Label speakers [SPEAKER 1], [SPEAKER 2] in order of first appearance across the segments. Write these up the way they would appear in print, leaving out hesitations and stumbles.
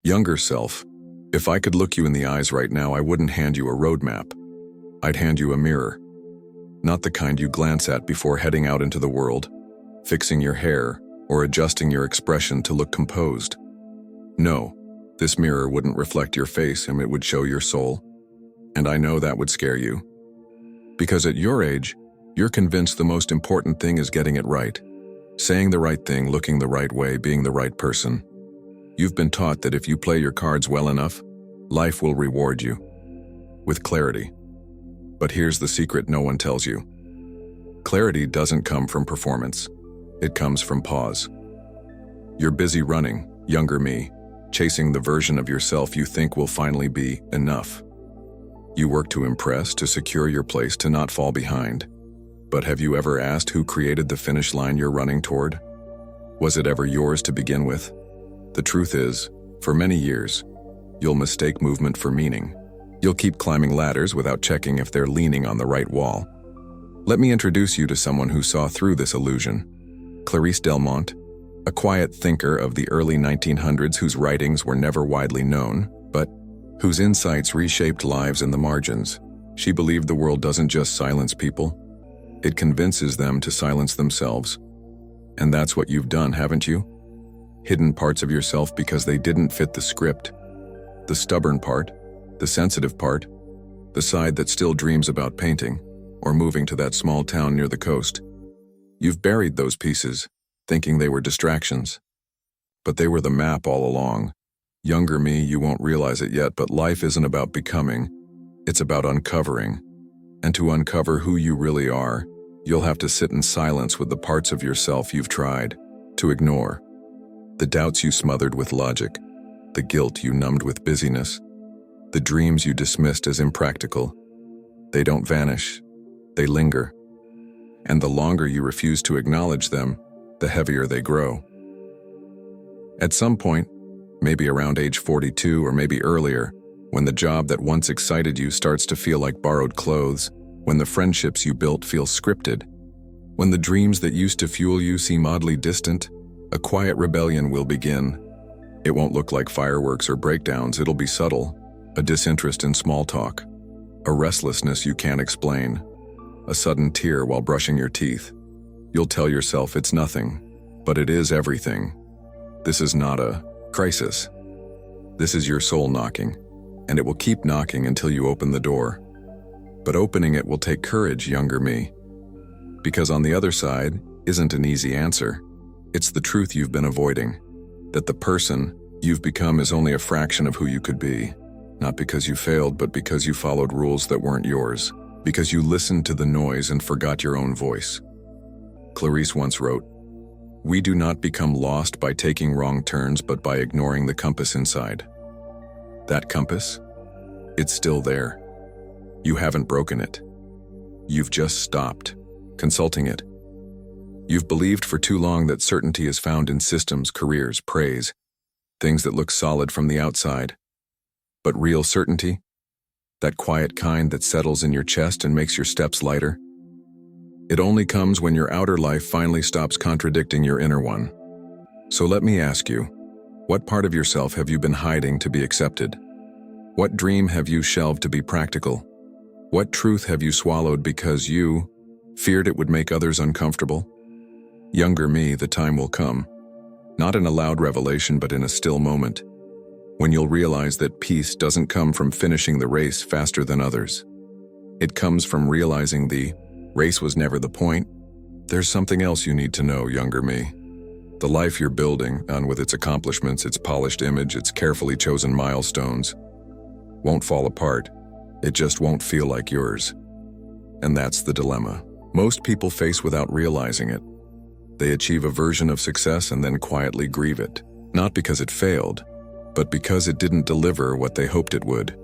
[SPEAKER 1] Younger self, if I could look you in the eyes right now, I wouldn't hand you a roadmap. I'd hand you a mirror. Not the kind you glance at before heading out into the world, fixing your hair, or adjusting your expression to look composed. No, this mirror wouldn't reflect your face and it would show your soul. And I know that would scare you. Because at your age, you're convinced the most important thing is getting it right. Saying the right thing, looking the right way, being the right person. You've been taught that if you play your cards well enough, life will reward you. With clarity. But here's the secret no one tells you. Clarity doesn't come from performance. It comes from pause. You're busy running, younger me, chasing the version of yourself you think will finally be enough. You work to impress, to secure your place, to not fall behind. But have you ever asked who created the finish line you're running toward? Was it ever yours to begin with? The truth is, for many years, you'll mistake movement for meaning. You'll keep climbing ladders without checking if they're leaning on the right wall. Let me introduce you to someone who saw through this illusion. Clarice Delmont, a quiet thinker of the early 1900s whose writings were never widely known, but whose insights reshaped lives in the margins. She believed the world doesn't just silence people, it convinces them to silence themselves. And that's what you've done, haven't you? Hidden parts of yourself because they didn't fit the script. The stubborn part, the sensitive part, the side that still dreams about painting or moving to that small town near the coast. You've buried those pieces, thinking they were distractions. But they were the map all along. Younger me, you won't realize it yet, but life isn't about becoming, it's about uncovering. And to uncover who you really are, you'll have to sit in silence with the parts of yourself you've tried to ignore. The doubts you smothered with logic, the guilt you numbed with busyness, the dreams you dismissed as impractical. They don't vanish, they linger. And the longer you refuse to acknowledge them, the heavier they grow. At some point, maybe around age 42 or maybe earlier, when the job that once excited you starts to feel like borrowed clothes, when the friendships you built feel scripted, when the dreams that used to fuel you seem oddly distant, a quiet rebellion will begin. It won't look like fireworks or breakdowns, it'll be subtle, a disinterest in small talk, a restlessness you can't explain, a sudden tear while brushing your teeth. You'll tell yourself it's nothing, but it is everything. This is not a crisis. This is your soul knocking, and it will keep knocking until you open the door. But opening it will take courage, younger me. Because on the other side isn't an easy answer. It's the truth you've been avoiding, that the person you've become is only a fraction of who you could be. Not because you failed, but because you followed rules that weren't yours. Because you listened to the noise and forgot your own voice. Clarice once wrote, "We do not become lost by taking wrong turns, but by ignoring the compass inside." That compass? It's still there. You haven't broken it. You've just stopped consulting it. You've believed for too long that certainty is found in systems, careers, praise, things that look solid from the outside. But real certainty? That quiet kind that settles in your chest and makes your steps lighter? It only comes when your outer life finally stops contradicting your inner one. So let me ask you, what part of yourself have you been hiding to be accepted? What dream have you shelved to be practical? What truth have you swallowed because you feared it would make others uncomfortable? Younger me, the time will come, not in a loud revelation but in a still moment, when you'll realize that peace doesn't come from finishing the race faster than others. It comes from realizing the race was never the point. There's something else you need to know, younger me. The life you're building, and with its accomplishments, its polished image, its carefully chosen milestones, won't fall apart. It just won't feel like yours. And that's the dilemma most people face without realizing it. They achieve a version of success and then quietly grieve it, not because it failed, but because it didn't deliver what they hoped it would.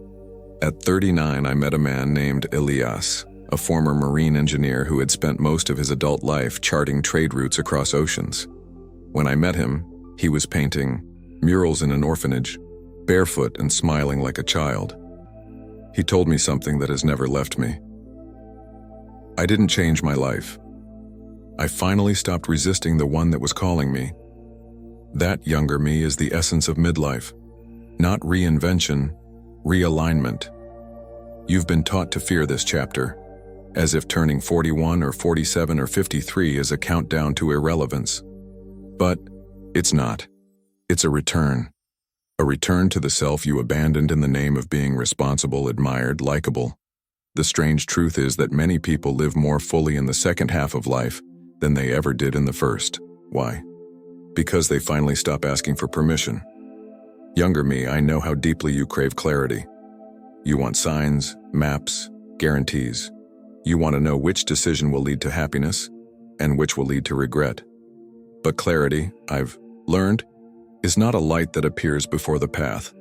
[SPEAKER 1] At 39, I met a man named Elias, a former marine engineer who had spent most of his adult life charting trade routes across oceans. When I met him, he was painting murals in an orphanage, barefoot and smiling like a child. He told me something that has never left me. I didn't change my life. I finally stopped resisting the one that was calling me. That, younger me, is the essence of midlife. Not reinvention, realignment. You've been taught to fear this chapter, as if turning 41 or 47 or 53 is a countdown to irrelevance. But it's not. It's a return. A return to the self you abandoned in the name of being responsible, admired, likable. The strange truth is that many people live more fully in the second half of life than they ever did in the first. Why? Because they finally stop asking for permission. Younger me, I know how deeply you crave clarity. You want signs, maps, guarantees. You want to know which decision will lead to happiness and which will lead to regret. But clarity, I've learned, is not a light that appears before the path.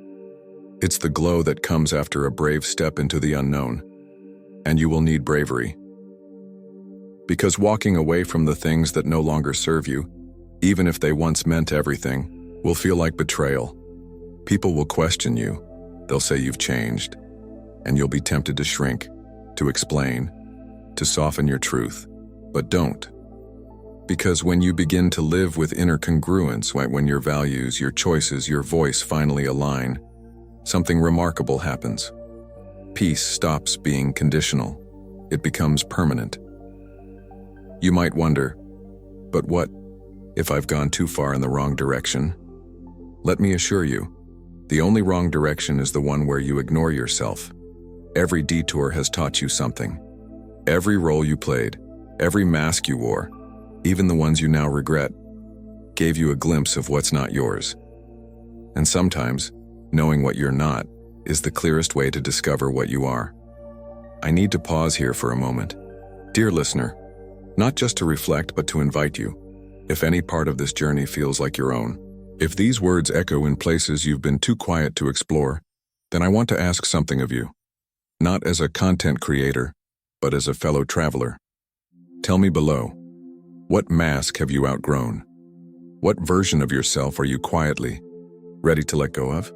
[SPEAKER 1] It's the glow that comes after a brave step into the unknown. And you will need bravery. Because walking away from the things that no longer serve you, even if they once meant everything, will feel like betrayal. People will question you. They'll say you've changed. And you'll be tempted to shrink, to explain, to soften your truth. But don't. Because when you begin to live with inner congruence, when your values, your choices, your voice finally align, something remarkable happens. Peace stops being conditional. It becomes permanent. You might wonder, but what if I've gone too far in the wrong direction? Let me assure you, the only wrong direction is the one where you ignore yourself. Every detour has taught you something. Every role you played, every mask you wore, even the ones you now regret, gave you a glimpse of what's not yours. And sometimes, knowing what you're not is the clearest way to discover what you are. I need to pause here for a moment. Dear listener, not just to reflect but to invite you, if any part of this journey feels like your own. If these words echo in places you've been too quiet to explore, then I want to ask something of you. Not as a content creator, but as a fellow traveler. Tell me below, what mask have you outgrown? What version of yourself are you quietly ready to let go of?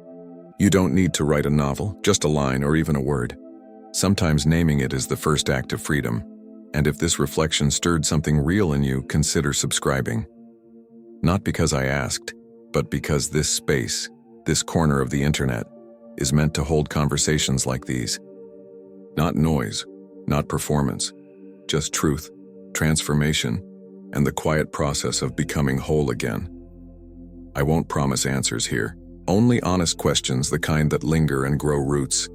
[SPEAKER 1] You don't need to write a novel, just a line or even a word. Sometimes naming it is the first act of freedom. And if this reflection stirred something real in you, consider subscribing. Not because I asked, but because this space, this corner of the internet, is meant to hold conversations like these. Not noise, not performance, just truth, transformation, and the quiet process of becoming whole again. I won't promise answers here. Only honest questions, the kind that linger and grow roots.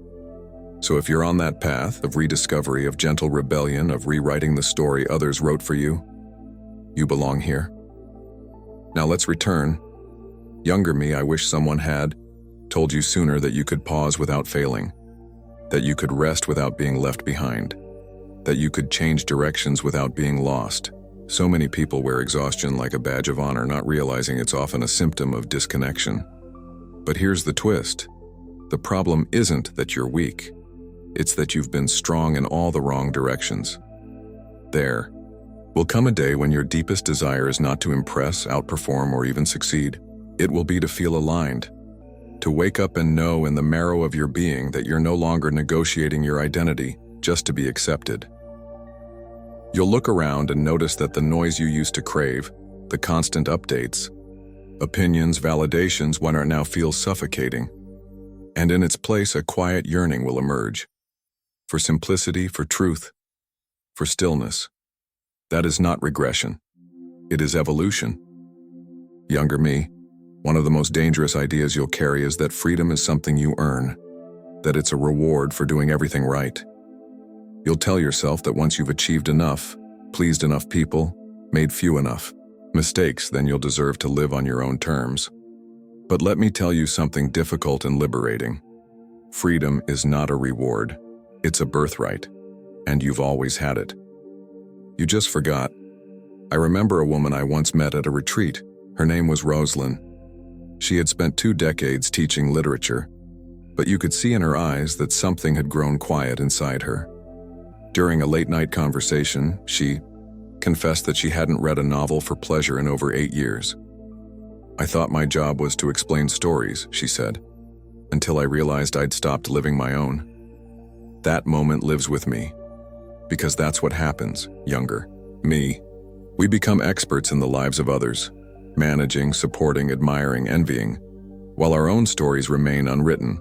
[SPEAKER 1] So if you're on that path of rediscovery, of gentle rebellion, of rewriting the story others wrote for you, you belong here. Now let's return. Younger me, I wish someone had told you sooner that you could pause without failing, that you could rest without being left behind, that you could change directions without being lost. So many people wear exhaustion like a badge of honor, not realizing it's often a symptom of disconnection. But here's the twist. The problem isn't that you're weak. It's that you've been strong in all the wrong directions. There will come a day when your deepest desire is not to impress, outperform, or even succeed. It will be to feel aligned, to wake up and know in the marrow of your being that you're no longer negotiating your identity just to be accepted. You'll look around and notice that the noise you used to crave, the constant updates, opinions, validations, are now feel suffocating. And in its place, a quiet yearning will emerge. For simplicity, for truth, for stillness. That is not regression. It is evolution. Younger me, one of the most dangerous ideas you'll carry is that freedom is something you earn, that it's a reward for doing everything right. You'll tell yourself that once you've achieved enough, pleased enough people, made few enough mistakes, then you'll deserve to live on your own terms. But let me tell you something difficult and liberating. Freedom is not a reward. It's a birthright, and you've always had it. You just forgot. I remember a woman I once met at a retreat. Her name was Rosalind. She had spent 2 decades teaching literature, but you could see in her eyes that something had grown quiet inside her. During a late-night conversation, she confessed that she hadn't read a novel for pleasure in over 8 years. I thought my job was to explain stories, she said, until I realized I'd stopped living my own. That moment lives with me, because that's what happens, younger me. We become experts in the lives of others, managing, supporting, admiring, envying. while our own stories remain unwritten.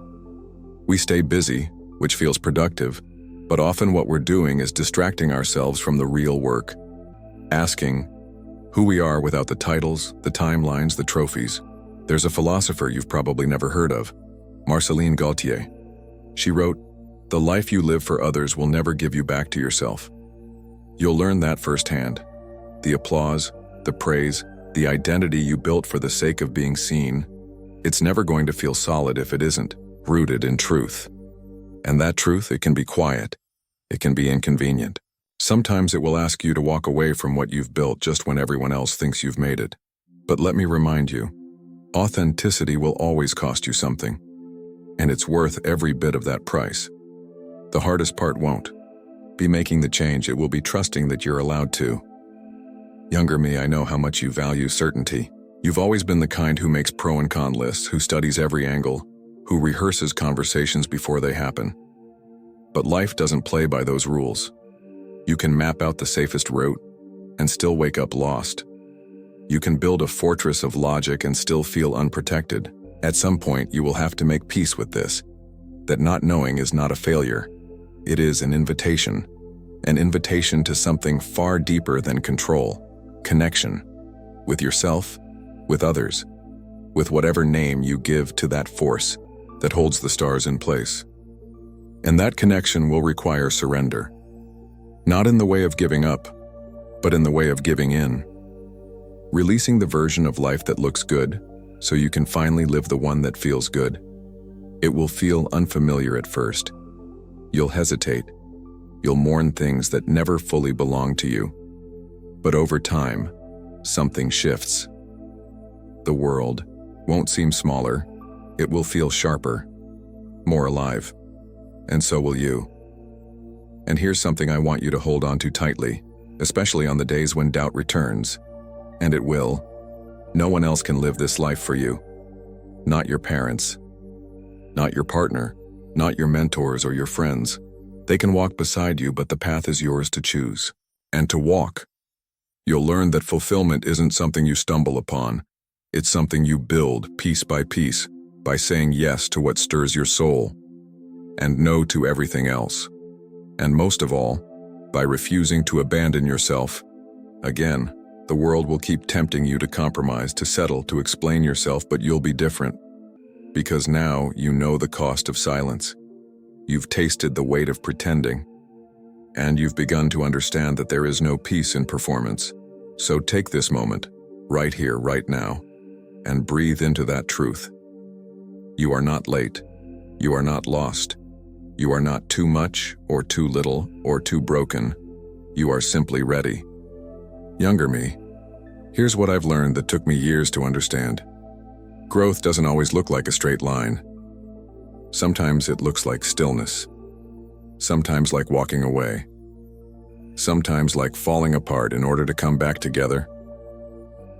[SPEAKER 1] We stay busy, which feels productive, but often what we're doing is distracting ourselves from the real work. Asking who we are without the titles, the timelines, the trophies. There's a philosopher you've probably never heard of, Marceline Gautier. She wrote, "The life you live for others will never give you back to yourself." You'll learn that firsthand. The applause, the praise, the identity you built for the sake of being seen, it's never going to feel solid if it isn't rooted in truth. And that truth, it can be quiet. It can be inconvenient. Sometimes it will ask you to walk away from what you've built just when everyone else thinks you've made it. But let me remind you, authenticity will always cost you something, and it's worth every bit of that price. The hardest part won't be making the change, it will be trusting that you're allowed to. Younger me, I know how much you value certainty. You've always been the kind who makes pro and con lists, who studies every angle, who rehearses conversations before they happen. But life doesn't play by those rules. You can map out the safest route and still wake up lost. You can build a fortress of logic and still feel unprotected. At some point, you will have to make peace with this, that not knowing is not a failure. It is an invitation to something far deeper than control, connection, with yourself, with others, with whatever name you give to that force that holds the stars in place. And that connection will require surrender. Not in the way of giving up, but in the way of giving in. Releasing the version of life that looks good, so you can finally live the one that feels good. It will feel unfamiliar at first. You'll hesitate. You'll mourn things that never fully belong to you. But over time, something shifts. The world won't seem smaller. It will feel sharper, more alive. And so will you. And here's something I want you to hold on to tightly, especially on the days when doubt returns. And it will. No one else can live this life for you. Not your parents. Not your partner. Not your mentors or your friends. They can walk beside you, but the path is yours to choose and to walk. You'll learn that fulfillment isn't something you stumble upon. It's something you build piece by piece by saying yes to what stirs your soul and no to everything else. And most of all, by refusing to abandon yourself. Again, the world will keep tempting you to compromise, to settle, to explain yourself, but you'll be different. Because now you know the cost of silence. You've tasted the weight of pretending. And you've begun to understand that there is no peace in performance. So take this moment, right here, right now, and breathe into that truth. You are not late. You are not lost. You are not too much, or too little, or too broken. You are simply ready. Younger me, here's what I've learned that took me years to understand. Growth doesn't always look like a straight line. Sometimes it looks like stillness. Sometimes like walking away. Sometimes like falling apart in order to come back together.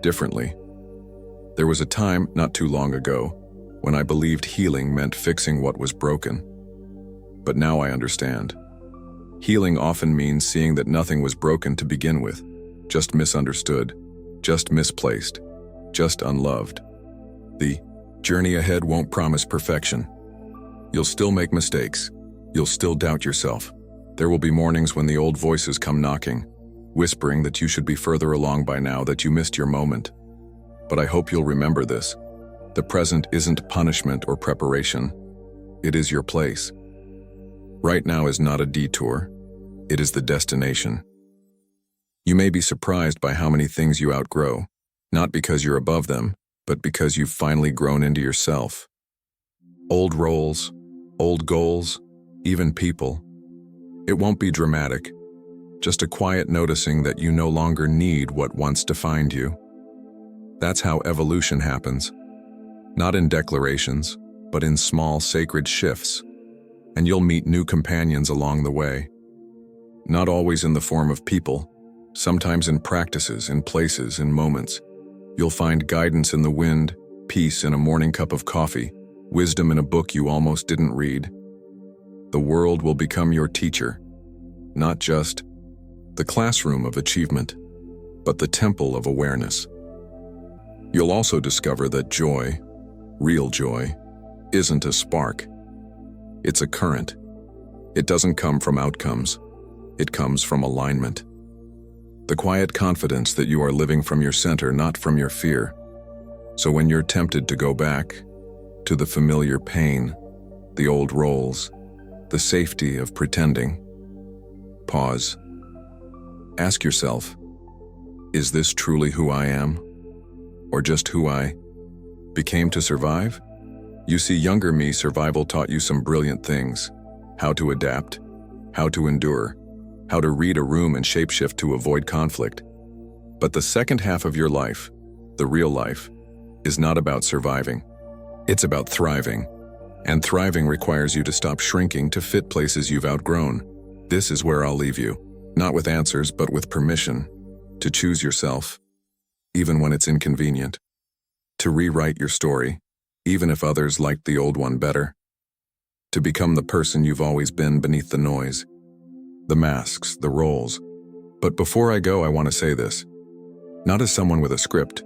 [SPEAKER 1] Differently. There was a time, not too long ago, when I believed healing meant fixing what was broken. But now I understand. Healing often means seeing that nothing was broken to begin with, just misunderstood, just misplaced, just unloved. The journey ahead won't promise perfection. You'll still make mistakes. You'll still doubt yourself. There will be mornings when the old voices come knocking, whispering that you should be further along by now, that you missed your moment. But I hope you'll remember this. The present isn't punishment or preparation. It is your place. Right now is not a detour. It is the destination. You may be surprised by how many things you outgrow, not because you're above them, but because you've finally grown into yourself. Old roles, old goals, even people. It won't be dramatic, just a quiet noticing that you no longer need what once defined you. That's how evolution happens. Not in declarations, but in small sacred shifts. And you'll meet new companions along the way. Not always in the form of people, sometimes in practices, in places, in moments. You'll find guidance in the wind, peace in a morning cup of coffee, wisdom in a book you almost didn't read. The world will become your teacher, not just the classroom of achievement, but the temple of awareness. You'll also discover that joy, Real joy isn't a spark. It's a current. It doesn't come from outcomes. It comes from alignment. The quiet confidence that you are living from your center, not from your fear. So when you're tempted to go back to the familiar pain, the old roles, the safety of pretending, pause. Ask yourself, is this truly who I am? Or just who I became to survive? You see, younger me, survival taught you some brilliant things. How to adapt, how to endure, how to read a room and shapeshift to avoid conflict. But the second half of your life, the real life, is not about surviving. It's about thriving. And thriving requires you to stop shrinking to fit places you've outgrown. This is where I'll leave you, not with answers, but with permission to choose yourself, even when it's inconvenient. To rewrite your story, even if others liked the old one better. To become the person you've always been beneath the noise, the masks, the roles. But before I go, I want to say this, not as someone with a script,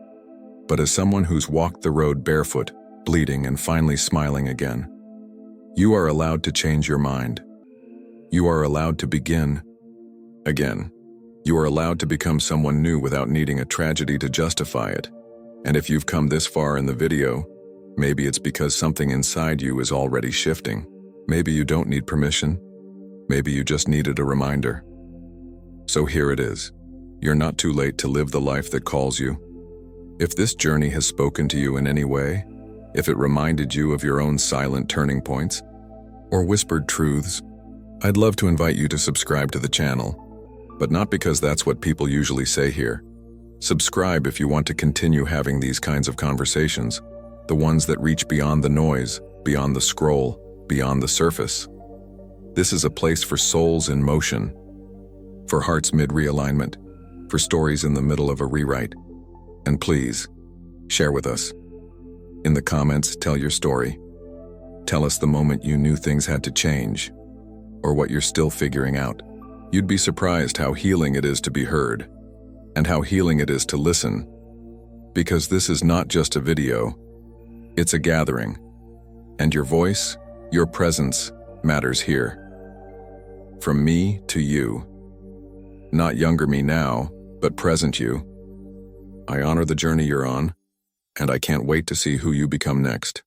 [SPEAKER 1] but as someone who's walked the road barefoot, bleeding, and finally smiling again. You are allowed to change your mind. You are allowed to begin again. You are allowed to become someone new without needing a tragedy to justify it. And if you've come this far in the video, maybe it's because something inside you is already shifting. Maybe you don't need permission. Maybe you just needed a reminder. So here it is. You're not too late to live the life that calls you. If this journey has spoken to you in any way, if it reminded you of your own silent turning points, or whispered truths, I'd love to invite you to subscribe to the channel, but not because that's what people usually say here. Subscribe if you want to continue having these kinds of conversations, the ones that reach beyond the noise, beyond the scroll, beyond the surface. This is a place for souls in motion, for hearts mid-realignment, for stories in the middle of a rewrite. And please, share with us. In the comments, tell your story. Tell us the moment you knew things had to change, or what you're still figuring out. You'd be surprised how healing it is to be heard, and how healing it is to listen. Because this is not just a video, it's a gathering. And your voice, your presence, matters here. From me to you. Not younger me now, but present you. I honor the journey you're on, and I can't wait to see who you become next.